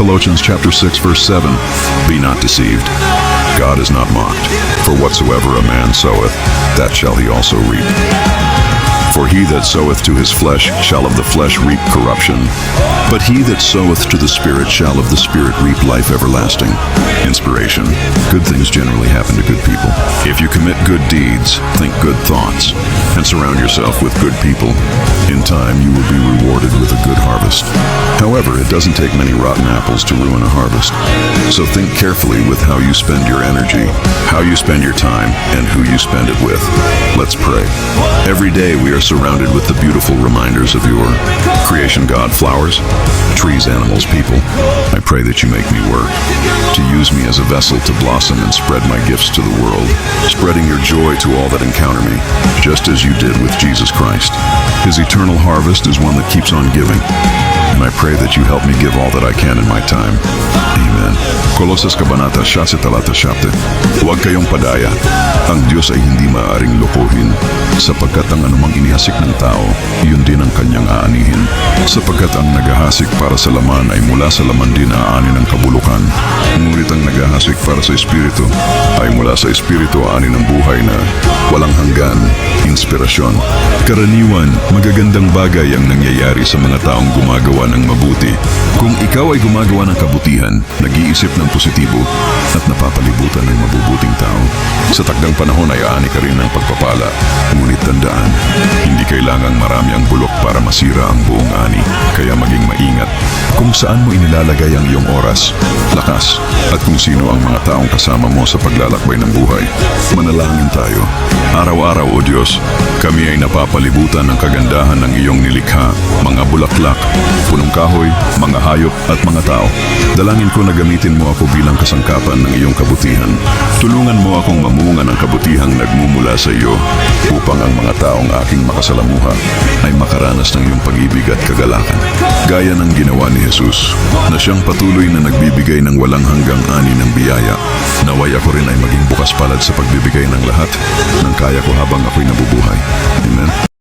Colossians chapter 6 verse 7. Be not deceived. God is not mocked. For whatsoever a man soweth, that shall he also reap. For he that soweth to his flesh shall of the flesh reap corruption, but he that soweth to the Spirit shall of the Spirit reap life everlasting. Inspiration. Good things generally happen to good people. If you commit good deeds, think good thoughts, and surround yourself with good people, in time you will be rewarded with a good harvest. However, it doesn't take many rotten apples to ruin a harvest. So think carefully with how you spend your energy, how you spend your time, and who you spend it with. Let's pray. Every day we are surrounded with the beautiful reminders of your creation, God, flowers, trees, animals, people. I pray that you make me work, to use me as a vessel to blossom and spread my gifts to the world, spreading your joy to all that encounter me, just as you did with Jesus Christ. His eternal harvest is one that keeps on giving, and I pray that you help me give all that I can in my time. Amen. Kolosas Kabanata 7 talata 7. Huwag kayong padaya. Ang Diyos ay hindi maaaring lokohin, sapagkat ang anumang inihasik ng tao, iyon din ang kanyang aanihin. Sapagkat ang naghahasik para sa laman ay mula sa laman din aanin ng kabulukan. Ngunit ang naghahasik para sa Espiritu ay mula sa Espiritu aanin ng buhay na walang hanggan, inspirasyon. Karaniwan, magagandang bagay ang nangyayari sa mga taong gumagawa ng mabuti. Kung ikaw ay gumagawa ng kabutihan, nag-iisip ng positibo, at napapalibutan ng mabubuting tao, sa takdang panahon ay aani ka rin ng pagpapala. Ngunit tandaan, hindi kailangang marami ang bulok para masira ang buong ani. Kaya maging maingat kung saan mo inilalagay ang iyong oras, lakas, at kung sino ang mga taong kasama mo sa paglalakbay ng buhay. Manalangin tayo. Araw-araw, O Diyos, kami ay napapalibutan ng kagandahan ng iyong nilikha, mga bulaklak, punong kahoy, mga hayop at mga tao. Dalangin ko na gamitin mo ako bilang kasangkapan ng iyong kabutihan. Tulungan mo akong mamunga ng kabutihang nagmumula sa iyo, upang ang mga taong aking makasalamuha ay makaranas ng iyong pag-ibig at kagalakan. Gaya ng ginawa ni Jesus, na siyang patuloy na nagbibigay ng walang hanggang ani ng biyaya. Naway ako rin ay maging bukas palad sa pagbibigay ng lahat ng kaya ko habang ako'y nabubuhay. Amen.